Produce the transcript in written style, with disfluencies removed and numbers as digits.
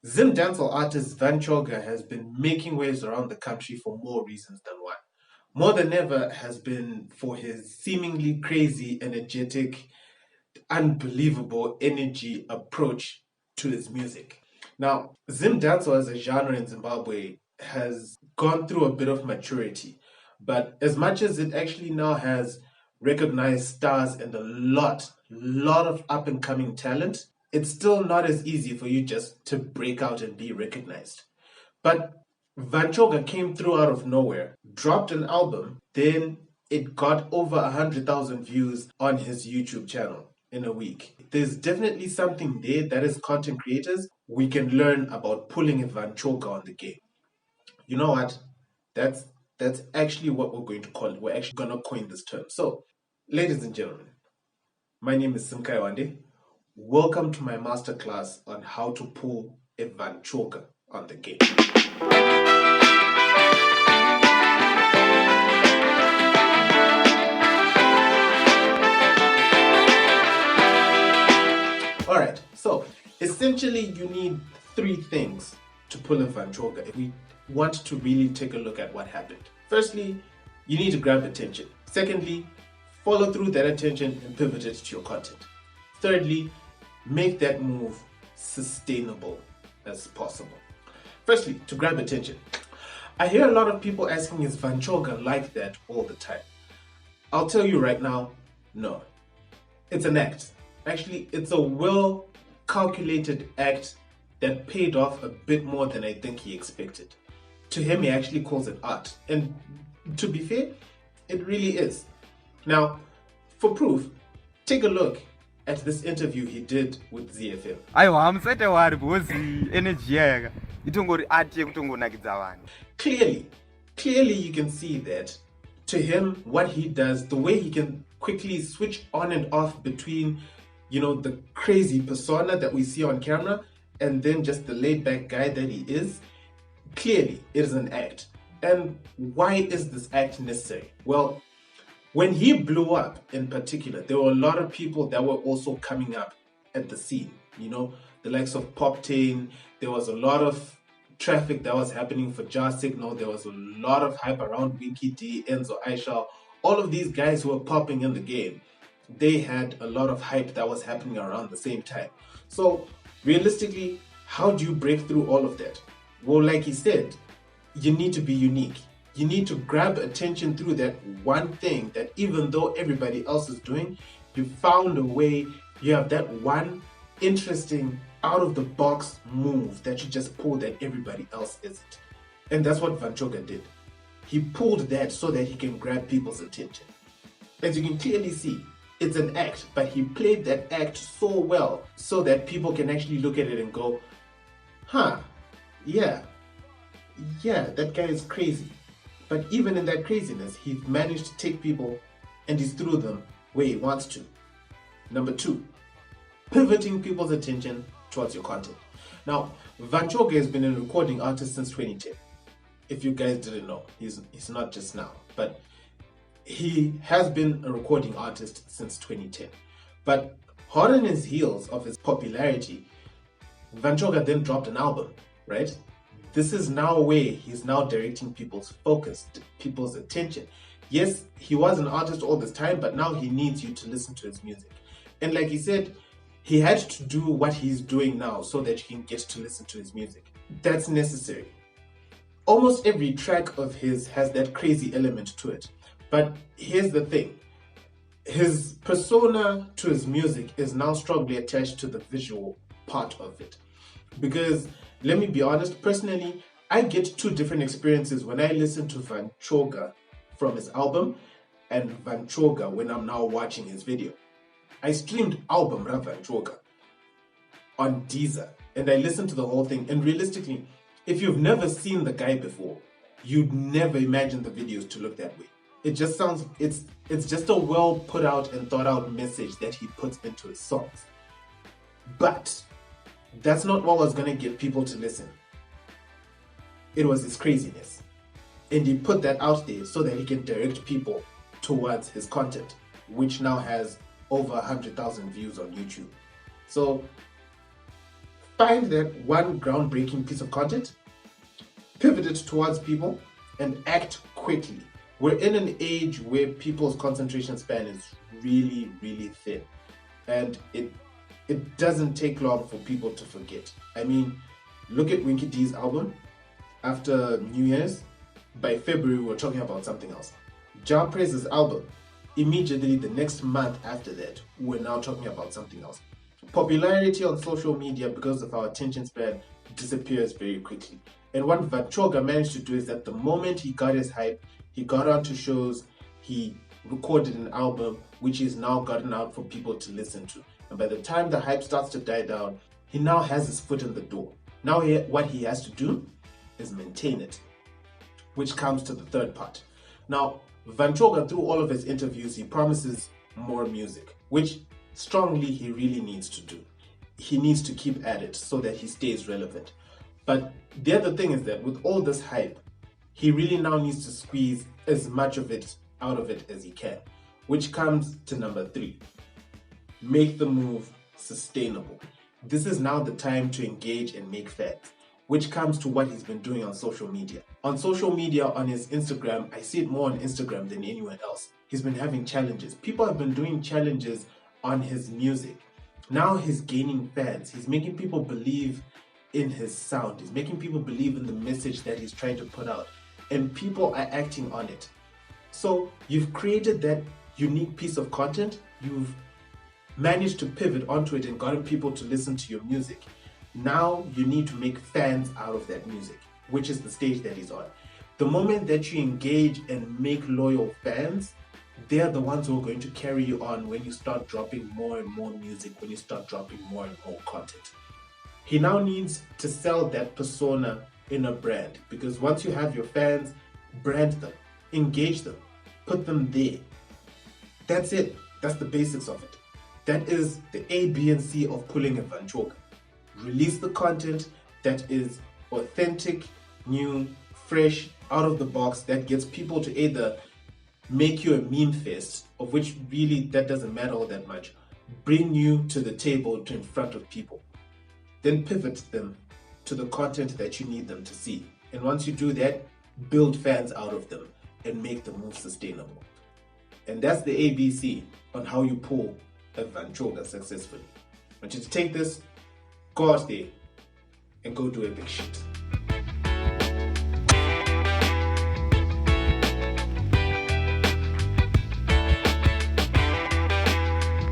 Zimdancehall artist Van Choga has been making waves around the country for more reasons than one. More than ever has been for his seemingly crazy, energetic, unbelievable energy approach to his music. Now, Zimdancehall as a genre in Zimbabwe has gone through a bit of maturity, but as much as it actually now has recognized stars and a lot of up and coming talent, it's still not as easy for you just to break out and be recognized. But Van Choga came through out of nowhere, dropped an album, then it got over 100,000 views on his YouTube channel in a week. There's definitely something there that as content creators, we can learn about pulling a Van Choga on the game. You know what? That's that's actually what we're going to call it. We're actually gonna coin this term. So, ladies and gentlemen, my name is Simkai Wande. Welcome to my masterclass on how to pull a Van Choga on the game. All right, so essentially you need three things to pull a Van Choga if we want to really take a look at what happened. Firstly, you need to grab attention. Secondly, follow through that attention and pivot it to your content. Thirdly, make that move sustainable as possible. Firstly, to grab attention. I hear a lot of people asking, is Van Choga like that all the time? I'll tell you right now, no. It's an act. Actually, it's a well calculated act that paid off a bit more than I think he expected. To him, he actually calls it art. And to be fair, it really is. Now, for proof, take a look at this interview he did with ZFM. Clearly you can see that to him, what he does, the way he can quickly switch on and off between, the crazy persona that we see on camera and then just the laid back guy that he is, clearly it is an act. And why is this act necessary? Well, when he blew up in particular, there were a lot of people that were also coming up at the scene, the likes of Pop Tane. There was a lot of traffic that was happening for Jar Signal. There was a lot of hype around Winky D, Enzo Aisha. All of these guys who were popping in the game, they had a lot of hype that was happening around the same time. So realistically, how do you break through all of that? Well, like he said, you need to be unique. You need to grab attention through that one thing that even though everybody else is doing, you found a way, you have that one interesting out of the box move that you just pull that everybody else isn't. And that's what Van Choga did. He pulled that so that he can grab people's attention. As you can clearly see, it's an act, but he played that act so well so that people can actually look at it and go, yeah, that guy is crazy. But even in that craziness, he managed to take people and he's threw them where he wants to. Number two, pivoting people's attention towards your content. Now, Van Choga has been a recording artist since 2010. If you guys didn't know, he's not just now, but he has been a recording artist since 2010. But hot on his heels of his popularity, Van Choga then dropped an album, right? This is now where he's now directing people's focus, people's attention. Yes, he was an artist all this time, but now he needs you to listen to his music. And like he said, he had to do what he's doing now so that you can get to listen to his music. That's necessary. Almost every track of his has that crazy element to it. But here's the thing. His persona to his music is now strongly attached to the visual part of it. Because, let me be honest, personally, I get two different experiences when I listen to Van Choga from his album and Van Choga when I'm now watching his video. I streamed album Van Choga on Deezer and I listened to the whole thing. And realistically, if you've never seen the guy before, you'd never imagine the videos to look that way. It just sounds, it's just a well put out and thought out message that he puts into his songs. But that's not what was going to get people to listen. It was his craziness. And he put that out there so that he can direct people towards his content, which now has over 100,000 views on YouTube. So find that one groundbreaking piece of content, pivot it towards people, and act quickly. We're in an age where people's concentration span is really, really thin. And it doesn't take long for people to forget. I mean, look at Winky D's album. After New Year's, by February, we're talking about something else. Ja Praise's album, immediately the next month after that, we're now talking about something else. Popularity on social media, because of our attention span, disappears very quickly. And what Choga managed to do is that the moment he got his hype, he got onto shows, he recorded an album, which is now gotten out for people to listen to. And by the time the hype starts to die down, he now has his foot in the door. Now what he has to do is maintain it, which comes to the third part. Now, Van Choga, through all of his interviews, he promises more music, which strongly he really needs to do. He needs to keep at it so that he stays relevant. But the other thing is that with all this hype, he really now needs to squeeze as much of it out of it as he can, which comes to number 3. Make the move sustainable. This is now the time to engage and make fans, which comes to what he's been doing on social media. On social media, on his Instagram, I see it more on Instagram than anywhere else. He's been having challenges. People have been doing challenges on his music. Now he's gaining fans. He's making people believe in his sound. He's making people believe in the message that he's trying to put out. And people are acting on it. So you've created that unique piece of content. You've managed to pivot onto it and gotten people to listen to your music. Now you need to make fans out of that music, which is the stage that he's on. The moment that you engage and make loyal fans, they're the ones who are going to carry you on when you start dropping more and more music, when you start dropping more and more content. He now needs to sell that persona in a brand, because once you have your fans, brand them, engage them, put them there. That's it. That's the basics of it. That is the A, B, and C of pulling a Van Choga. Release the content that is authentic, new, fresh, out of the box, that gets people to either make you a meme fest, of which really that doesn't matter all that much, bring you to the table, to in front of people. Then pivot them to the content that you need them to see. And once you do that, build fans out of them and make the move sustainable. And that's the ABC on how you pull a Van Choga successfully. I want you to take this, go out there, and go do epic shit.